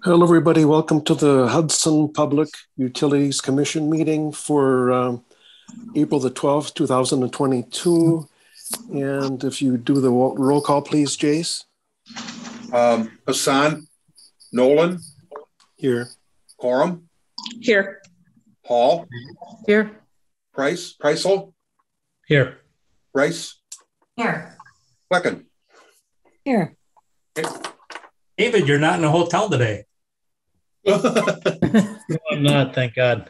Hello, everybody. Welcome to the Hudson Public Utilities Commission meeting for April the 12th, 2022. And if you do the roll call, please, Jace. Hassan, Nolan. Here. Coram. Here. Hall. Here. Preisel. Here. Rice. Here. Flecken. Here. David, you're not in a hotel today. No, I'm not, thank God.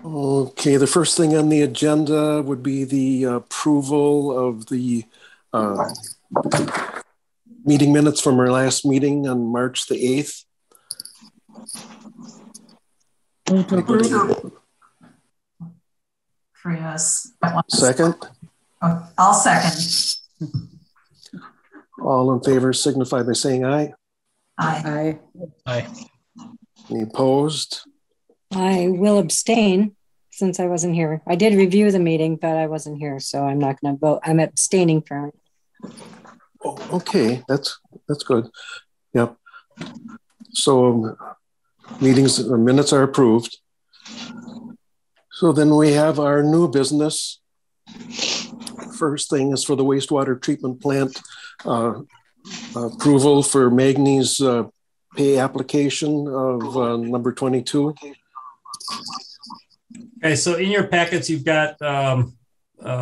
Okay, the first thing on the agenda would be the approval of the meeting minutes from our last meeting on March the 8th. Chris. Second. Oh, I'll second. All in favor signify by saying aye. Aye. Aye. Any opposed? I will abstain since I wasn't here. I did review the meeting, but I wasn't here, so I'm not going to vote. I'm abstaining from it. Oh, okay, that's good. Yep. So minutes are approved. So then we have our new business. First thing is for the wastewater treatment plant approval for Magny's pay application of number 22. Okay, so in your packets, you've got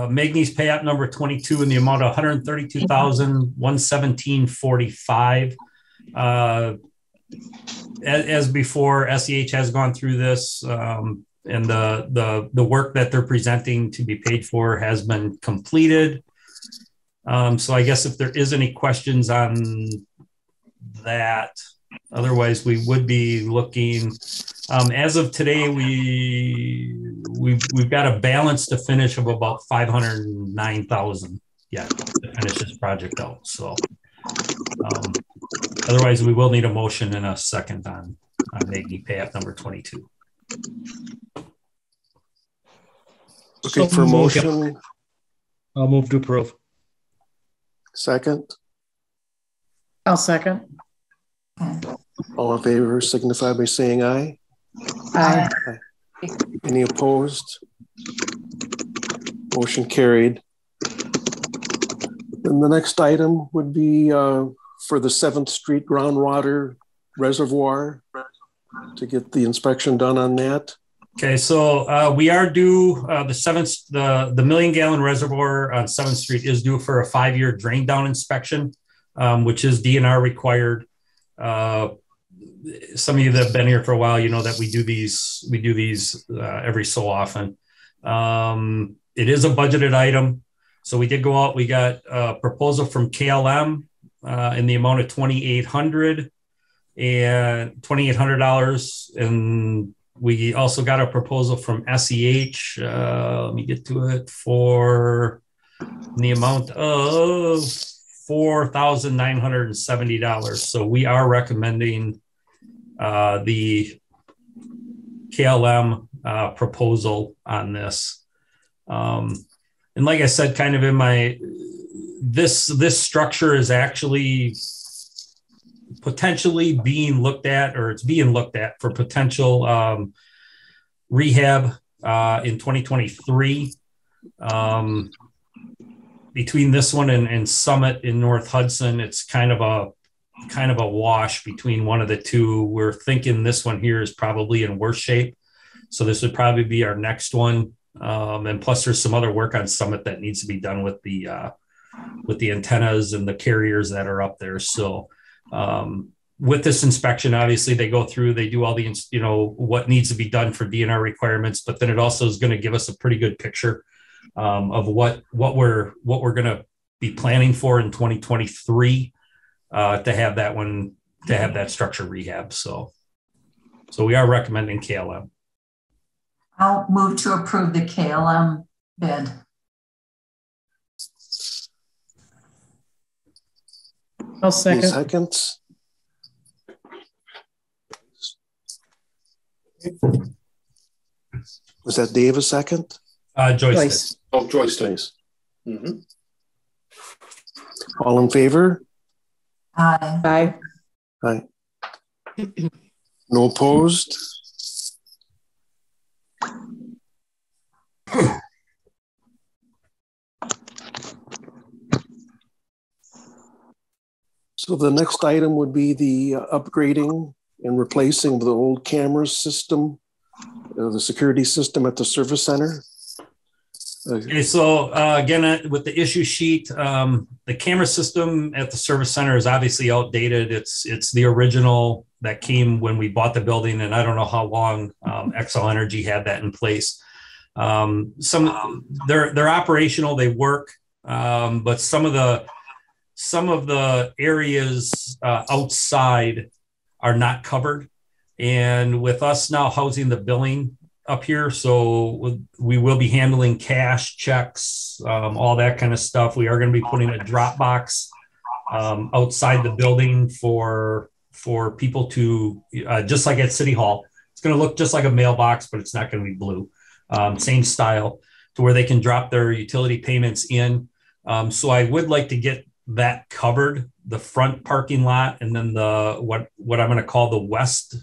Magny's pay app number 22 in the amount of $132,117.45. As before, SEH has gone through this, and the work that they're presenting to be paid for has been completed. So I guess if there is any questions on that, otherwise we would be looking. As of today, we've got a balance to finish of about $509,000 yet to finish this project out. So otherwise, we will need a motion and a second on Magny pay app number 22. Okay, for motion. I'll move to approve. Second. I'll second. All in favor signify by saying aye. Aye. Any opposed? Motion carried. And the next item would be for the 7th Street groundwater reservoir to get the inspection done on that. Okay, so we are due the million-gallon reservoir on 7th Street is due for a 5-year drain down inspection, which is DNR required. Some of you that have been here for a while, you know that we do these every so often. It is a budgeted item, so we did go out. We got a proposal from KLM in the amount of $2,800 and we also got a proposal from SEH. Let me get to it for the amount of $4,970. So we are recommending the KLM proposal on this. And like I said, kind of in this structure is actually potentially being looked at, or it's being looked at for potential rehab in 2023. Between this one and Summit in North Hudson, it's kind of a wash between one of the two. We're thinking this one here is probably in worse shape, so this would probably be our next one. And plus, there's some other work on Summit that needs to be done with the antennas and the carriers that are up there. So with this inspection, obviously they go through, they do all the, what needs to be done for DNR requirements, but then it also is going to give us a pretty good picture of what we're going to be planning for in 2023 to have that structure rehab. So we are recommending KLM. I'll move to approve the KLM bid. I'll second. Seconds. Was that Dave a second? Joyce. Oh, Joyce. Nice. Mm-hmm. All in favor? Aye. Aye. No opposed? So the next item would be the upgrading and replacing of the old camera system, the security system at the service center. Okay, so again, with the issue sheet, the camera system at the service center is obviously outdated. It's the original that came when we bought the building, and I don't know how long Xcel Energy had that in place. They're operational, they work, but some of the areas outside are not covered. And with us now housing the billing up here, so we will be handling cash, checks, all that kind of stuff. We are going to be putting a drop box outside the building for people to, just like at City Hall. It's going to look just like a mailbox, but it's not going to be blue. Same style, to where they can drop their utility payments in. So I would like to get that covered, the front parking lot, and then the what I'm going to call the west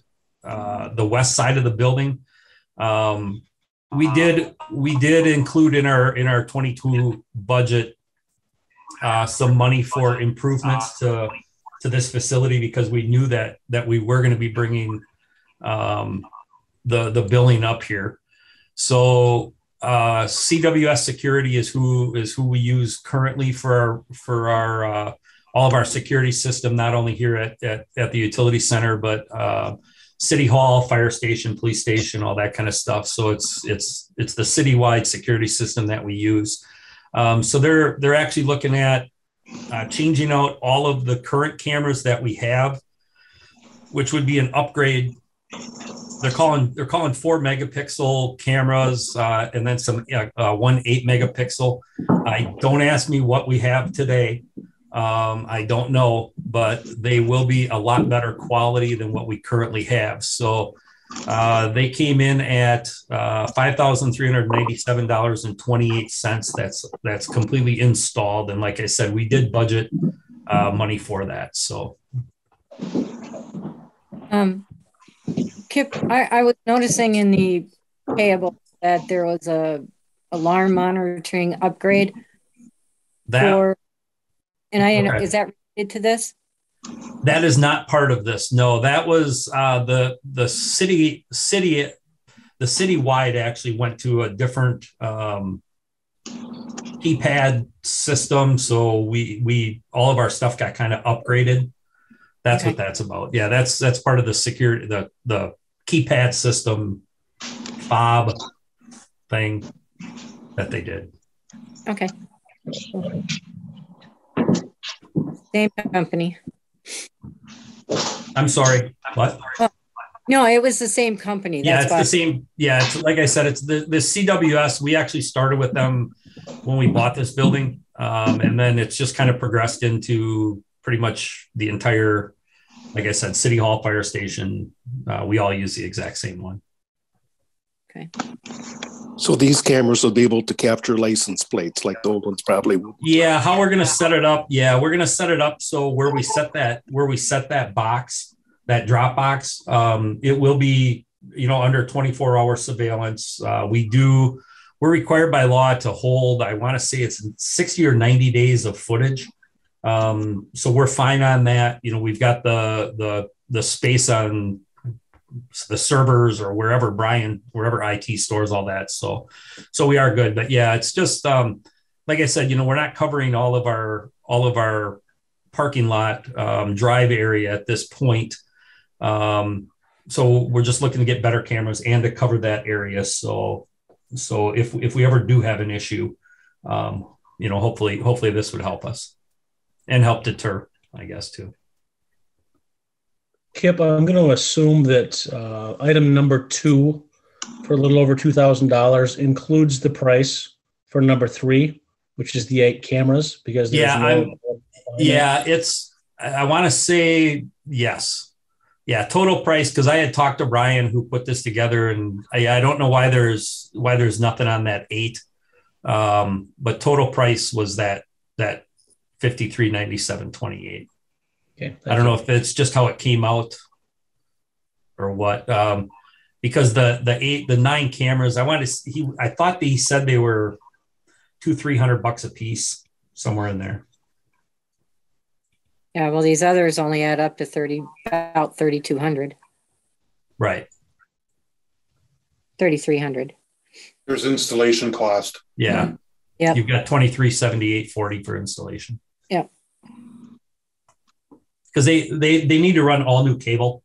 side of the building. We did include in our 22 budget some money for improvements to this facility, because we knew that we were going to be bringing the billing up here. So CWS Security is who we use currently for our all of our security system, not only here at the utility center, but City Hall, fire station, police station, all that kind of stuff. So it's the citywide security system that we use. So they're actually looking at changing out all of the current cameras that we have, which would be an upgrade. They're calling 4 megapixel cameras, and then some 1 8 megapixel. Don't ask me what we have today. I don't know, but they will be a lot better quality than what we currently have. So they came in at $5,397.28. That's completely installed. And like I said, we did budget money for that. So. Kip, I was noticing in the payable that there was a alarm monitoring upgrade. Okay. Is that related to this? That is not part of this. No, that was the citywide actually went to a different keypad system. So we all of our stuff got kind of upgraded. That's what that's about. Yeah, that's part of the security, the keypad system fob thing that they did. Okay. Same company. I'm sorry, what? No, it was the same company. That's the same. Yeah, it's like I said, it's the CWS. We actually started with them when we bought this building, and then it's just kind of progressed into pretty much the entire, like I said, City Hall, fire station. We all use the exact same one. Okay. So these cameras will be able to capture license plates like the old ones probably would. Yeah, how we're going to set it up. Yeah, we're going to set it up so where we set that box, that drop box, it will be, under 24-hour surveillance. We're required by law to hold, I want to say it's 60 or 90 days of footage. So we're fine on that. We've got the space on the servers or wherever IT stores all that. So we are good. But yeah, it's just like I said, we're not covering all of our parking lot drive area at this point. So we're just looking to get better cameras and to cover that area. So if we ever do have an issue, hopefully this would help us and help deter, I guess, too. Kip, I'm going to assume that item number 2 for a little over $2,000 includes the price for number 3, which is the 8 cameras, because I want to say yes. Yeah, total price, because I had talked to Brian who put this together, and I don't know why there's nothing on that 8, but total price was that $53.97.28. Okay. I don't know if it's just how it came out or what. Because the 9 cameras, I thought he said they were $200-300 a piece, somewhere in there. Yeah, well, these others only add up to about 3,200, Right. 3,300. There's installation cost. Yeah. Yep. You've got 2378.40 for installation. Yep. Because they need to run all new cable.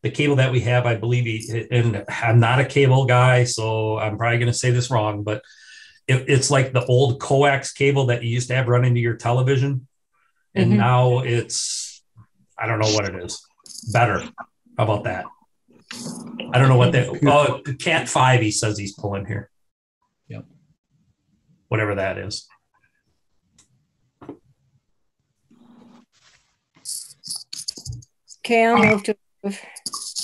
The cable that we have, I believe, and I'm not a cable guy, so I'm probably going to say this wrong, but it's like the old coax cable that you used to have run into your television. And now it's, I don't know what it is. Better. How about that? I don't know what that, Cat 5, he says he's pulling here. Yep. Whatever that is. Okay, I'll move to approve.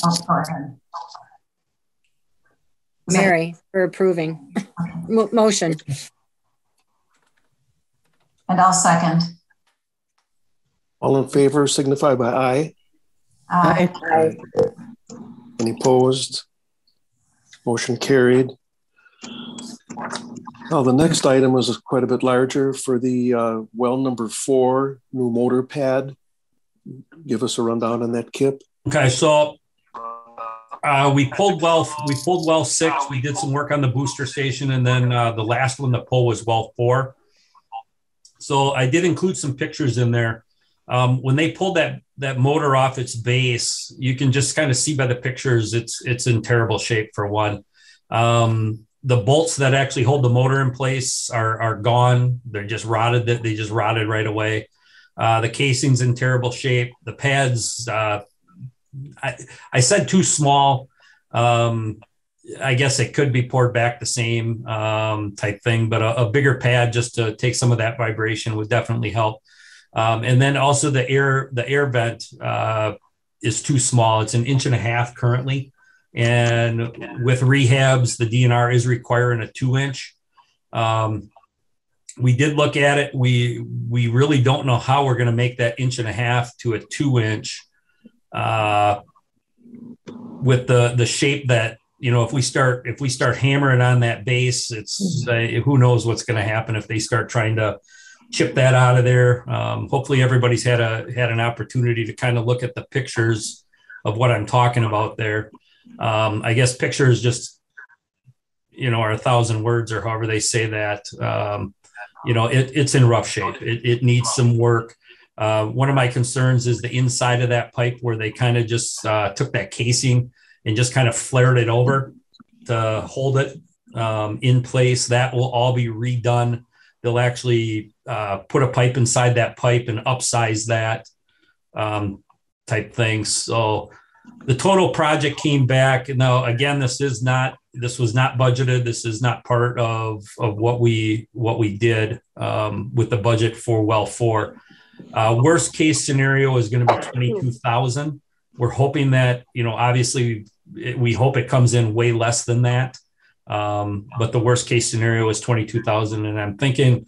Oh, go ahead. Mary for approving. Motion. And I'll second. All in favor signify by aye. Aye. Any opposed? Motion carried. Now, the next item was quite a bit larger for the well number 4 new motor pad. Give us a rundown on that, Kip. Okay, so we pulled well 6. We did some work on the booster station, and then the last one to pull was well 4. So I did include some pictures in there. When they pulled that motor off its base, you can just kind of see by the pictures it's in terrible shape for one. The bolts that actually hold the motor in place are gone. They're just rotted. They just rotted right away. The casing's in terrible shape. The pads, I said too small. I guess it could be poured back the same type thing, but a bigger pad just to take some of that vibration would definitely help. And then also the air vent is too small. It's 1.5 inches currently. And with rehabs, the DNR is requiring a 2-inch. We did look at it. We really don't know how we're going to make that 1.5 inches to a 2-inch with the shape that, if we start hammering on that base, it's who knows what's going to happen if they start trying to chip that out of there. Hopefully everybody's had an opportunity to kind of look at the pictures of what I'm talking about there. I guess pictures just, are 1,000 words, or however they say that. It's in rough shape. It needs some work. One of my concerns is the inside of that pipe, where they kind of just took that casing and just kind of flared it over to hold it in place. That will all be redone. They'll actually put a pipe inside that pipe and upsize that type thing. So the total project came back. Now, again, this was not budgeted. This is not part of what we did with the budget for well 4. Worst case scenario is going to be 22,000. We're hoping that, obviously we hope it comes in way less than that. But the worst case scenario is 22,000. And I'm thinking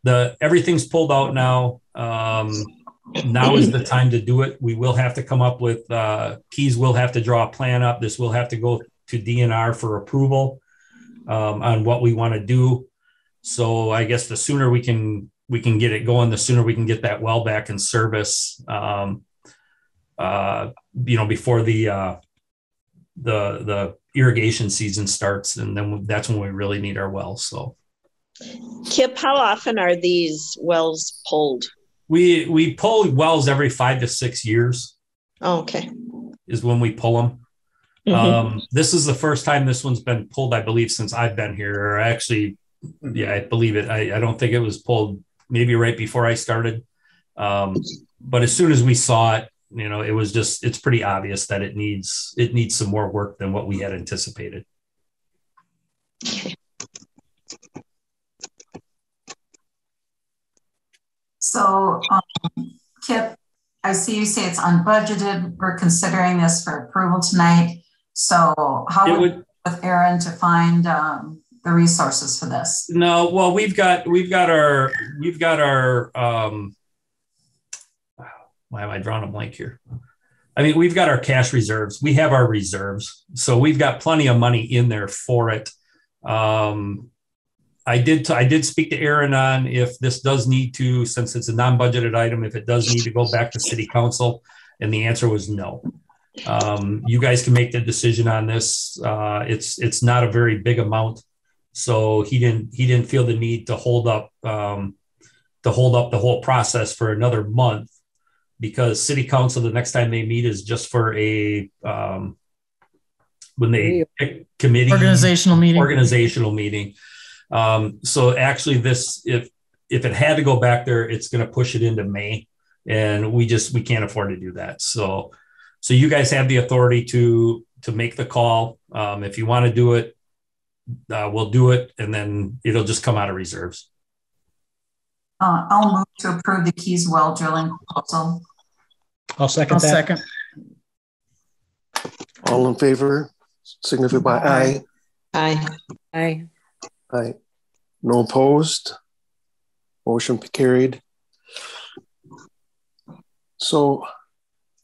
everything's pulled out now. Now is the time to do it. We will have to come up with Keys will have to draw a plan up. This will have to go to DNR for approval on what we want to do. So I guess the sooner we can get it going, the sooner we can get that well back in service. Before the irrigation season starts, and then that's when we really need our wells. So, Kip, how often are these wells pulled? We pull wells every 5 to 6 years. Oh, okay. Is when we pull them. Mm-hmm. This is the first time this one's been pulled, I believe, since I've been here. Or actually, I believe it. I don't think it was pulled maybe right before I started. But as soon as we saw it, it's pretty obvious that it needs some more work than what we had anticipated. Okay. So, Kip, I see you say it's unbudgeted. We're considering this for approval tonight. So how would with Aaron to find the resources for this? No, well, we've got our why am I drawing a blank here? I mean, we've got our cash reserves. We have our reserves. So we've got plenty of money in there for it. I did speak to Aaron on if this does need to, since it's a non-budgeted item, if it does need to go back to city council, and the answer was no. You guys can make the decision on this. It's not a very big amount, so he didn't feel the need to hold up the whole process for another month, because city council, the next time they meet is just for a when they pick committee organizational meeting. So actually this, if it had to go back there, it's going to push it into May, and we can't afford to do that. So you guys have the authority to make the call. If you want to do it, we'll do it, and then it'll just come out of reserves. I'll move to approve the Keys well drilling proposal. I'll second that. All in favor, signify by aye. Aye. Aye. Aye. No opposed. Motion carried. So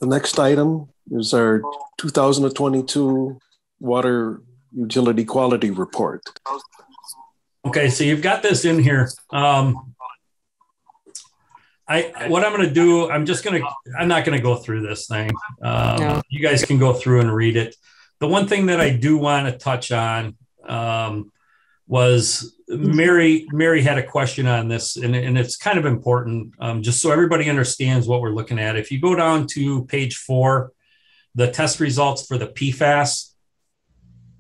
the next item is our 2022 water utility quality report. Okay, so you've got this in here. What I'm going to do, I'm not going to go through this thing. No. You guys can go through and read it. The one thing that I do want to touch on was Mary had a question on this, and it's kind of important, just so everybody understands what we're looking at. If you go down to page 4, the test results for the PFAS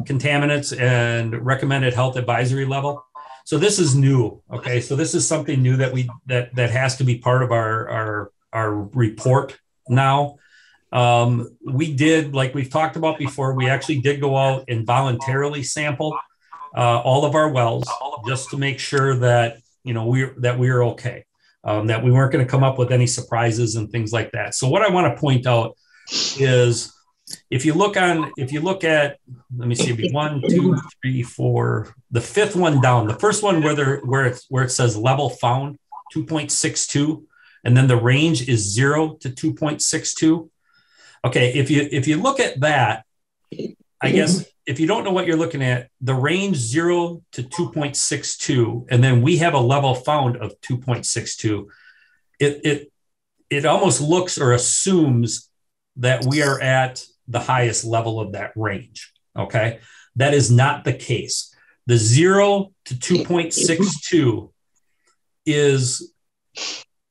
contaminants and recommended health advisory level. So this is new. Okay. So this is something new that has to be part of our report now. We did, like we've talked about before, we actually did go out and voluntarily sample all of our wells, just to make sure that, we were okay, that we weren't going to come up with any surprises and things like that. So what I want to point out is, if you look at, let me see, 1, 2, 3, 4, the fifth one down, the first one where it says level found 2.62, and then the range is 0 to 2.62. Okay, if you look at that, I guess if you don't know what you're looking at, the range 0 to 2.62, and then we have a level found of 2.62. It almost looks or assumes that we are at the highest level of that range. Okay, that is not the case. The 0 to 2.62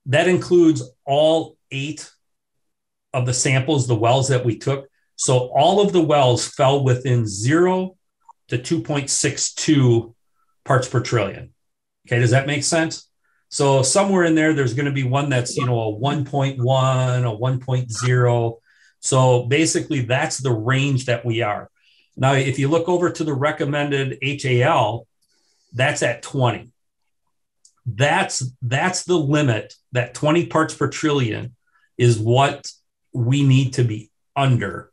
that includes all 8 of the samples, the wells that we took. So all of the wells fell within 0 to 2.62 parts per trillion. Okay, does that make sense? So somewhere in there's going to be one that's, a 1.1, a 1.0. So basically that's the range that we are. Now, if you look over to the recommended HAL, that's at 20. That's the limit. That 20 parts per trillion is what we need to be under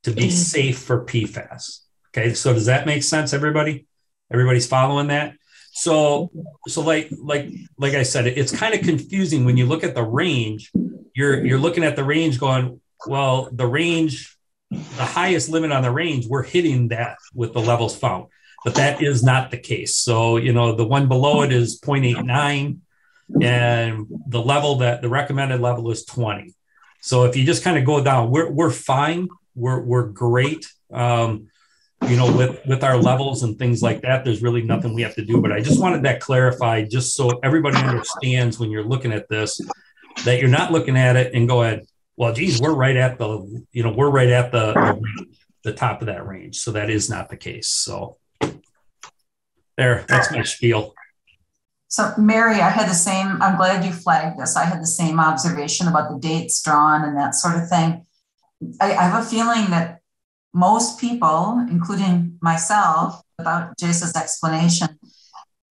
to be safe for PFAS. Okay, so does that make sense, everybody? Everybody's following that? So like I said, it's kind of confusing when you look at the range. You're looking at the range going, well, the range, the highest limit on the range, we're hitting that with the levels found, but that is not the case. So, the one below it is 0.89, and the recommended level is 20. So if you just kind of go down, we're fine. We're great. With our levels and things like that, there's really nothing we have to do, but I just wanted that clarified, just so everybody understands when you're looking at this, that you're not looking at it and going, well, geez, we're right at the range, the top of that range. So that is not the case. So that's my spiel. So Mary, I'm glad you flagged this. I had the same observation about the dates drawn and that sort of thing. I have a feeling that most people, including myself, without Jace's explanation,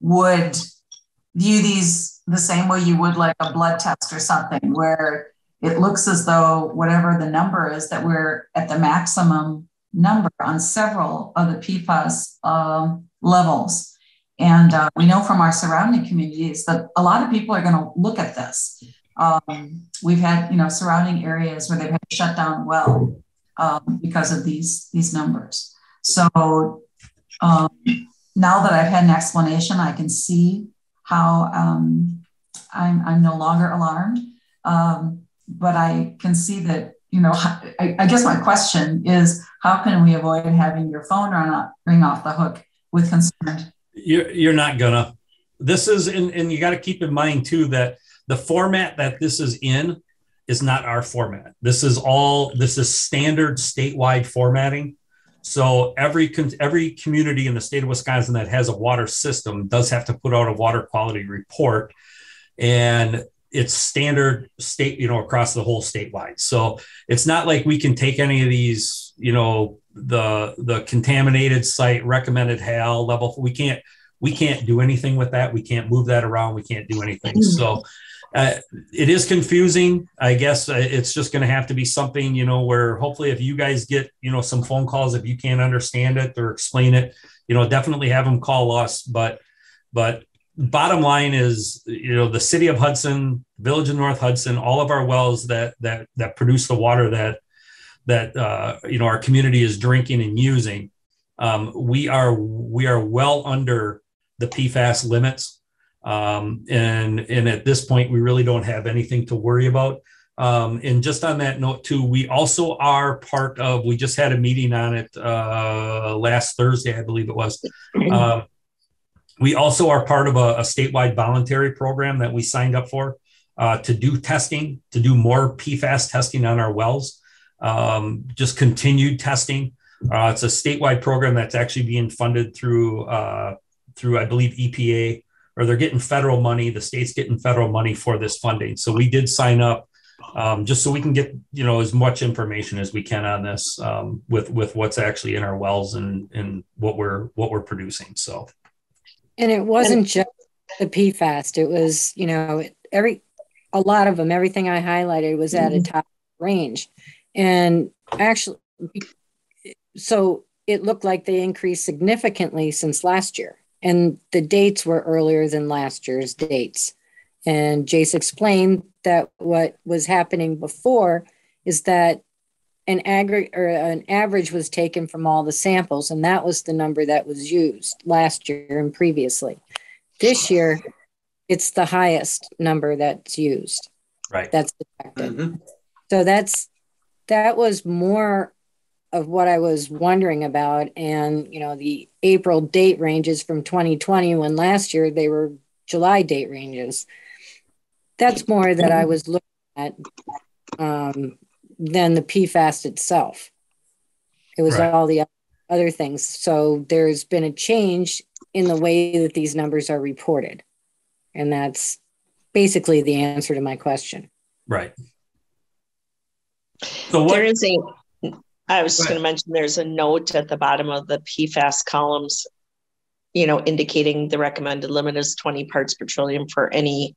would view these the same way you would like a blood test or something, where it looks as though whatever the number is, that we're at the maximum number on several of the PFAS levels. And we know from our surrounding communities that a lot of people are going to look at this. we've had, surrounding areas where they've had to shut down well because of these numbers. So now that I've had an explanation, I can see how I'm no longer alarmed. But I can see that, I guess my question is, how can we avoid having your phone ring off the hook with concern? You're not gonna. This is, and you got to keep in mind too, that the format that this is in is not our format. This is standard statewide formatting. So every community in the state of Wisconsin that has a water system does have to put out a water quality report, and it's standard state, across the whole statewide. So it's not like we can take any of these, the contaminated site, recommended HAL level. We can't do anything with that. We can't move that around. We can't do anything. So it is confusing. I guess it's just going to have to be something, where hopefully if you guys get, some phone calls, if you can't understand it or explain it, definitely have them call us. But bottom line is, the city of Hudson, village of North Hudson, all of our wells that produce the water that our community is drinking and using, we are well under the PFAS limits. And at this point, we really don't have anything to worry about. And just on that note too, we also are part of, we just had a meeting on it last Thursday, I believe it was. We also are part of a statewide voluntary program that we signed up for to do testing, to do more PFAS testing on our wells, just continued testing. It's a statewide program that's actually being funded through I believe, EPA, or they're getting federal money. The state's getting federal money for this funding. So we did sign up just so we can get, as much information as we can on this with what's actually in our wells and what we're producing. So. And it wasn't just the PFAS. It was, a lot of them, everything I highlighted was at a top range. And actually, so it looked like they increased significantly since last year. And the dates were earlier than last year's dates. And Jace explained that what was happening before is that an average was taken from all the samples, and that was the number that was used last year and previously. This year, it's the highest number that's used. Right. That's detected. Mm-hmm. So that was more of what I was wondering about. And, the April date ranges from 2020, when last year they were July date ranges. That's more that I was looking at than the PFAS itself. It was all the other things. So there's been a change in the way that these numbers are reported. And that's basically the answer to my question. Right. So what there is I was just going to mention there's a note at the bottom of the PFAS columns, indicating the recommended limit is 20 parts per trillion for any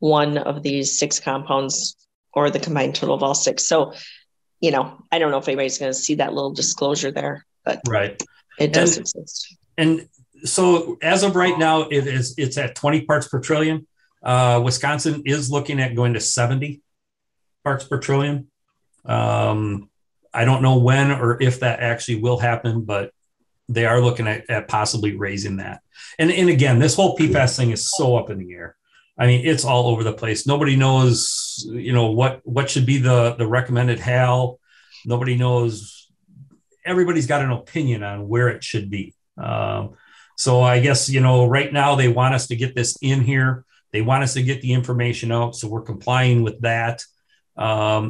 one of these 6 compounds or the combined total of all 6. So, I don't know if anybody's going to see that little disclosure there, but it does exist. And so as of right now, it's at 20 parts per trillion. Wisconsin is looking at going to 70 parts per trillion. I don't know when or if that actually will happen, but they are looking at possibly raising that. And again, this whole PFAS thing is so up in the air. I mean, it's all over the place. Nobody knows, what should be the recommended HAL. Nobody knows. Everybody's got an opinion on where it should be. So I guess, right now they want us to get this in here. They want us to get the information out. So we're complying with that.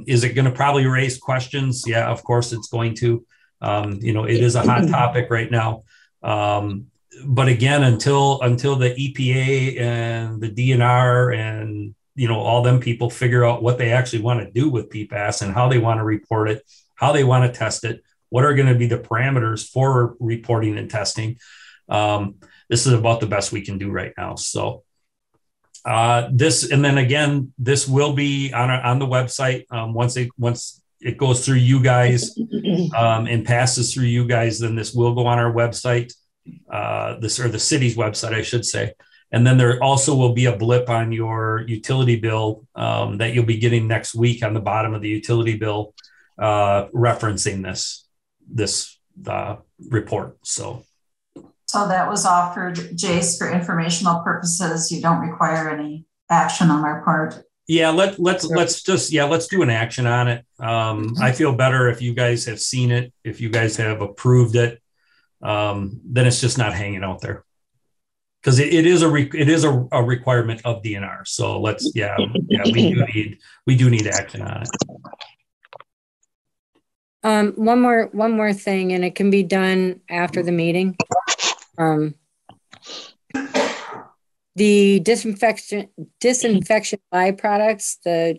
Is it going to probably raise questions? Yeah, of course it's going to. It is a hot topic right now. But again, until the EPA and the DNR and, all them people figure out what they actually want to do with PFAS and how they want to report it, how they want to test it, what are going to be the parameters for reporting and testing. This is about the best we can do right now. So this will be on the website. Once it goes through you guys and passes through you guys, then this will go on our website, the city's website, I should say. And then there also will be a blip on your utility bill that you'll be getting next week on the bottom of the utility bill referencing this report. So that was offered, Jace, for informational purposes. You don't require any action on our part. Yeah, let's do an action on it. I feel better if you guys have seen it, if you guys have approved it, then it's just not hanging out there. Because it is a requirement of DNR. So we do need action on it. One more thing, and it can be done after the meeting. The disinfection byproducts, the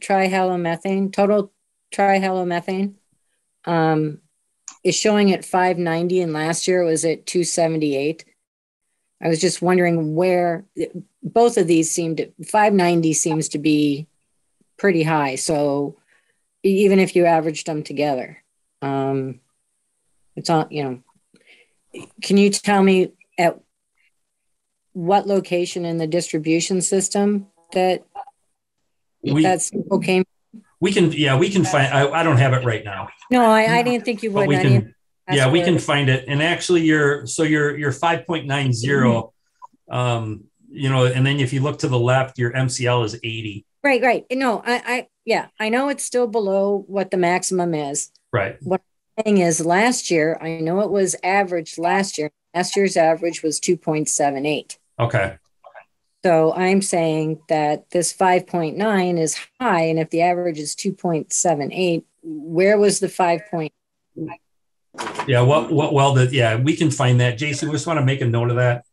total trihalomethane, is showing at 590, and last year it was at 278. I was just wondering where both of these 590 seems to be pretty high. So even if you averaged them together, it's on, can you tell me at what location in the distribution system that's okay? We can find, I don't have it right now. No, I didn't think you would. We can find it. And actually your 5.90, and then if you look to the left, your MCL is 80. Right. No, I know it's still below what the maximum is. Right. What I'm saying is last year, I know it was averaged last year. Last year's average was 2.78. Okay. So I'm saying that this 5.9 is high. And if the average is 2.78, where was the 5 point? Yeah, we can find that. Jason, we just want to make a note of that.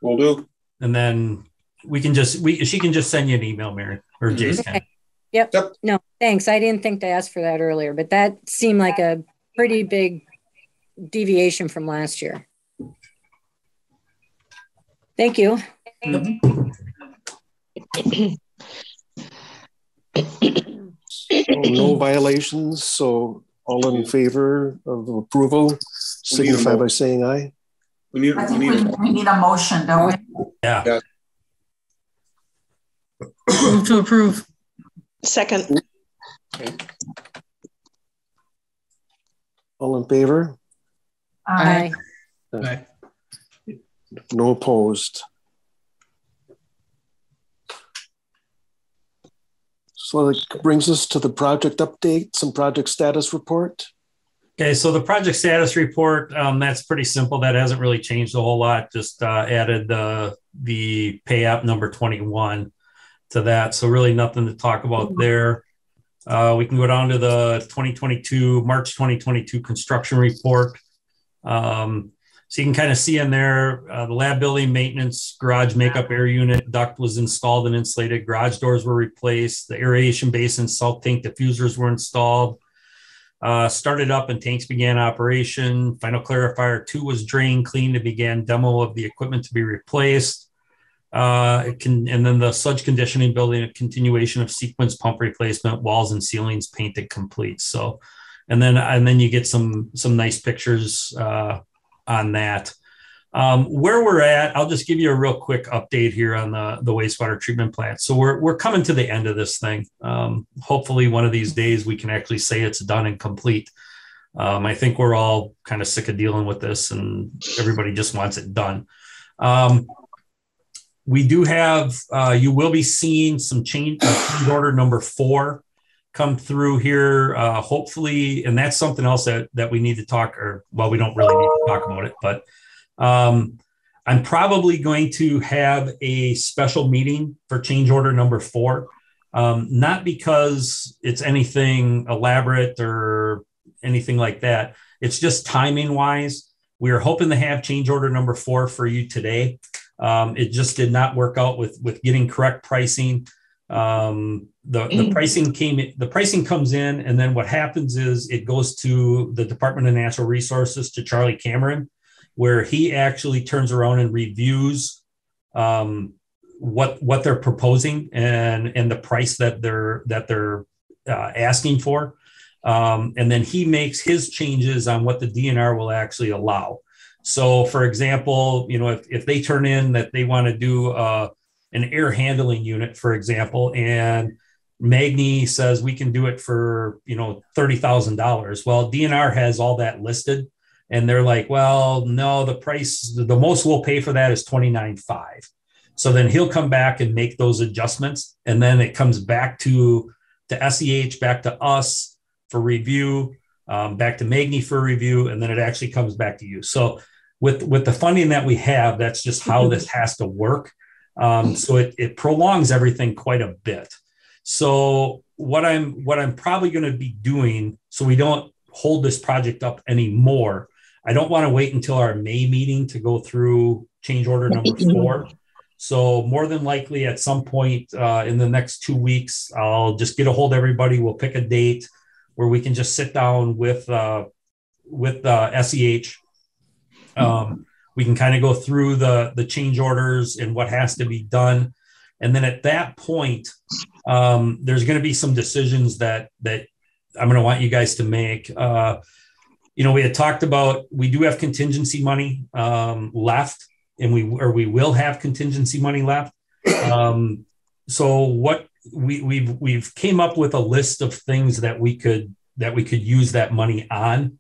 Will do. And then she can just send you an email, Mary, or Jason. Okay. Yep. No, thanks. I didn't think to ask for that earlier, but that seemed like a pretty big deviation from last year. Thank you. No violations, so all in favor of approval, signify by saying aye. I think we need a motion, don't we? Yeah. Move to approve. Second. Okay. All in favor? Aye. Aye. No opposed. So that brings us to the project updates and project status report. Okay, so the project status report, that's pretty simple. That hasn't really changed a whole lot. Just added the pay app number 21 to that. So really nothing to talk about there. We can go down to the March 2022 construction report. So you can kind of see in there, the lab building maintenance, garage makeup air unit, duct was installed and insulated, garage doors were replaced, the aeration basin, salt tank diffusers were installed, started up and tanks began operation, final clarifier 2 was drained, cleaned, and began demo of the equipment to be replaced. And then the sludge conditioning building, a continuation of sequence pump replacement, walls and ceilings painted complete. So, and then you get some nice pictures on that. Where we're at, I'll just give you a real quick update here on the wastewater treatment plant. So we're coming to the end of this thing. Hopefully one of these days we can actually say it's done and complete. I think we're all kind of sick of dealing with this and everybody just wants it done. We do have, you will be seeing some change order number 4 come through here, hopefully, and that's something else that we need to talk, we don't really need to talk about it, but I'm probably going to have a special meeting for change order number 4, not because it's anything elaborate or anything like that. It's just timing wise. We are hoping to have change order number 4 for you today. It just did not work out with getting correct pricing. The pricing comes in, and then what happens is it goes to the Department of Natural Resources, to Charlie Cameron, where he actually turns around and reviews what they're proposing and the price that they're asking for, and then he makes his changes on what the DNR will actually allow. So, for example, if they turn in that they want to do an air handling unit, for example, and Magni says we can do it for, $30,000. Well, DNR has all that listed, and they're like, well, no, the price, the most we'll pay for that is $29,500. So then he'll come back and make those adjustments, and then it comes back to SEH, back to us for review, back to Magni for review, and then it actually comes back to you. So with the funding that we have, that's just how this has to work. So it prolongs everything quite a bit. So what I'm probably going to be doing, so we don't hold this project up anymore, I don't want to wait until our May meeting to go through change order number 4. So more than likely at some point in the next 2 weeks, I'll just get a hold of everybody. We'll pick a date where we can just sit down with SEH. We can kind of go through the change orders and what has to be done. And then at that point, there's going to be some decisions that I'm going to want you guys to make. We had talked about, we do have contingency money left, and we will have contingency money left. So what we've came up with a list of things that we could use that money on.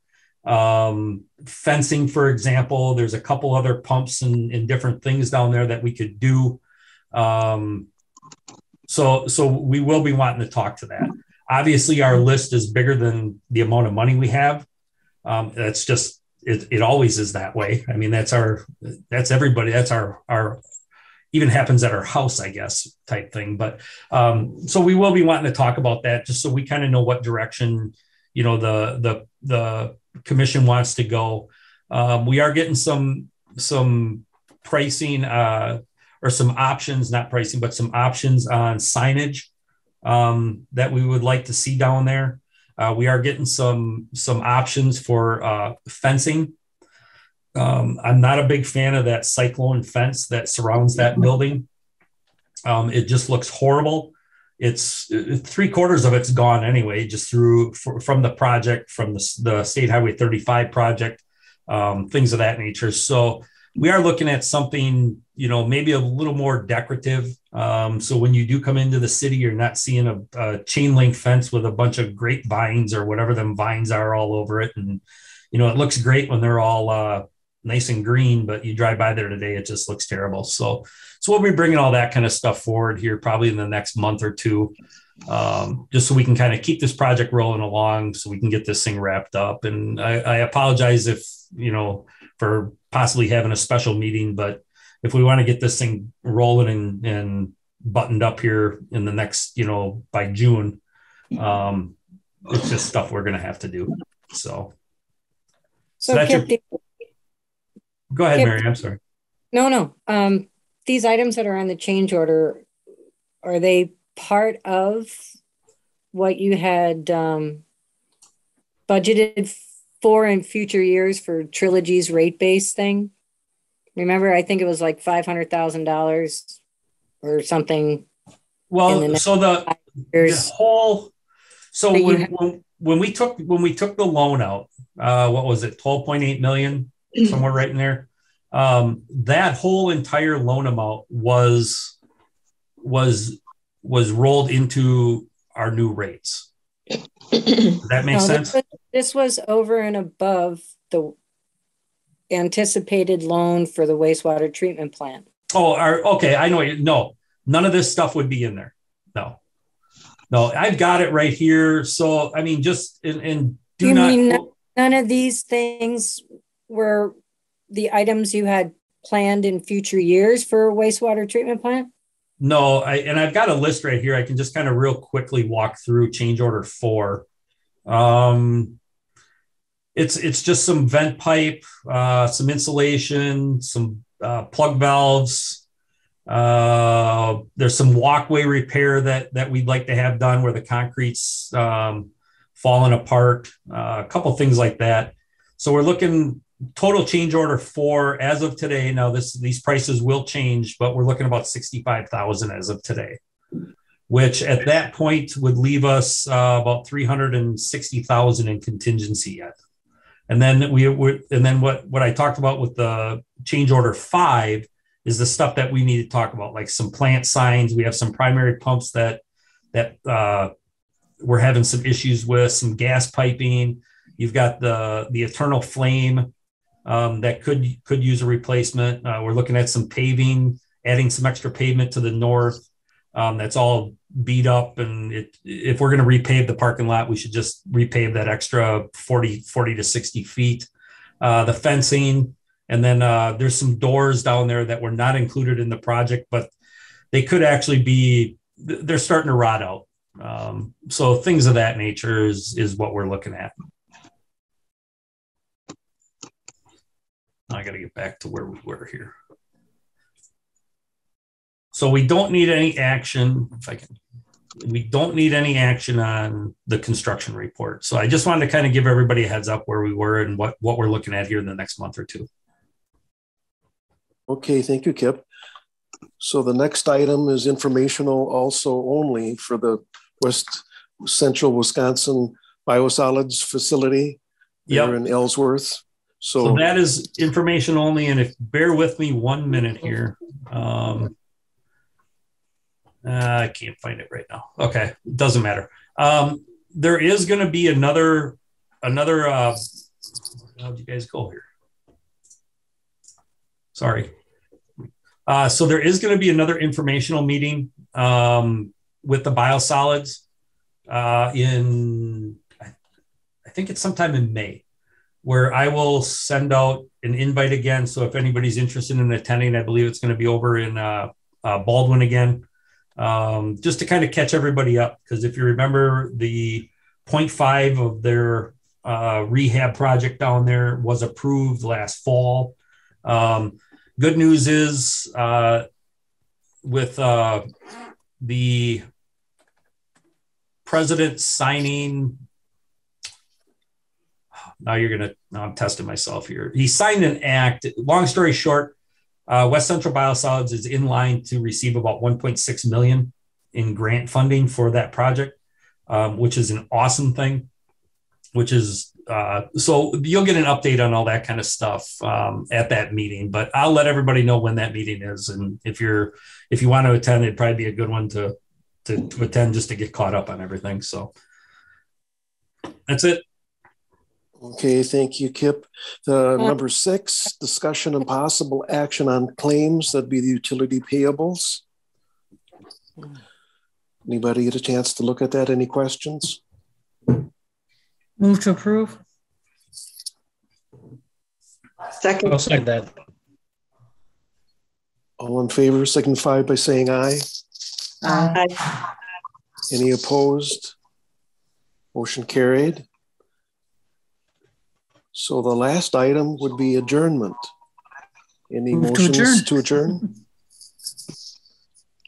Fencing, for example, there's a couple other pumps and different things down there that we could do. So we will be wanting to talk to that. Obviously, our list is bigger than the amount of money we have. That's just, it always is that way. I mean, that's everybody. That's our even happens at our house, I guess, type thing. But so we will be wanting to talk about that, just so we kind of know what direction, the commission wants to go. We are getting some pricing or some options, not pricing, but some options on signage that we would like to see down there. We are getting some options for fencing. I'm not a big fan of that cyclone fence that surrounds that building. It just looks horrible. It's 3/4 of it's gone anyway, just from the project, from the State Highway 35 project, things of that nature. So we are looking at something, maybe a little more decorative. So when you do come into the city, you're not seeing a chain link fence with a bunch of grapevines or whatever them vines are all over it. And, it looks great when they're all nice and green, but you drive by there today, it just looks terrible. So we'll be bringing all that kind of stuff forward here probably in the next month or two, just so we can kind of keep this project rolling along so we can get this thing wrapped up. And I apologize if, for possibly having a special meeting, but if we want to get this thing rolling and buttoned up here in the next, by June, it's just stuff we're going to have to do. So that's Kip, go ahead, Kip, Mary. I'm sorry. No. These items that are on the change order, are they part of what you had budgeted for in future years for Trilogy's rate base thing? Remember, I think it was like $500,000 or something. Well, so the whole, so when we took the loan out, what was it, 12.8 million, somewhere right in there. That whole entire loan amount was rolled into our new rates. Does that make sense? This was over and above the anticipated loan for the wastewater treatment plant. Oh, okay. I know. No, none of this stuff would be in there. No, I've got it right here. So, I mean, just, and do you not. Mean none of these things were the items you had planned in future years for a wastewater treatment plant? No, and I've got a list right here. I can just kind of real quickly walk through change order 4. It's just some vent pipe, some insulation, some plug valves. There's some walkway repair that we'd like to have done where the concrete's falling apart. A couple things like that. So we're looking total change order 4 as of today. Now these prices will change, but we're looking about $65,000 as of today, which at that point would leave us about $360,000 in contingency yet. And then what I talked about with the change order 5 is the stuff that we need to talk about, like some plant signs. We have some primary pumps that we're having some issues with, some gas piping. You've got the eternal flame that could use a replacement. We're looking at some paving, adding some extra pavement to the north. That's all beat up, and if we're going to repave the parking lot, we should just repave that extra 40 to 60 feet. The fencing, and then there's some doors down there that were not included in the project, but they could actually be, they're starting to rot out. So things of that nature is what we're looking at. I got to get back to where we were here. So we don't need any action, we don't need any action on the construction report. So I just wanted to kind of give everybody a heads up where we were and what we're looking at here in the next month or two. Okay, thank you, Kip. So the next item is informational also only for the West Central Wisconsin Biosolids facility there in Ellsworth. So that is information only, and if bear with me 1 minute here. I can't find it right now. Okay, doesn't matter. There is going to be another. How'd you guys go here? Sorry. So there is going to be another informational meeting with the biosolids in, I think it's sometime in May, where I will send out an invite again. So if anybody's interested in attending, I believe it's going to be over in Baldwin again. Just to kind of catch everybody up, because if you remember, the 0.5 of their rehab project down there was approved last fall. Good news is with the president signing, now I'm testing myself here. He signed an act. Long story short, West Central Biosolids is in line to receive about $1.6 million in grant funding for that project, which is an awesome thing. So you'll get an update on all that kind of stuff at that meeting. But I'll let everybody know when that meeting is, and if you want to attend, it'd probably be a good one to attend just to get caught up on everything. So that's it. Okay, thank you, Kip. Number 6, discussion and possible action on claims. That'd be the utility payables. Anybody get a chance to look at that? Any questions? Move to approve. Second. I'll second that. All in favor signify by saying aye. Aye. Any opposed? Motion carried. So the last item would be adjournment. Any motions to adjourn?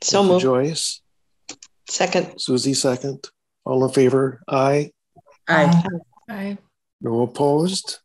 So moved. Joyce. Second. Susie, second. All in favor? Aye. Aye. Aye. No opposed?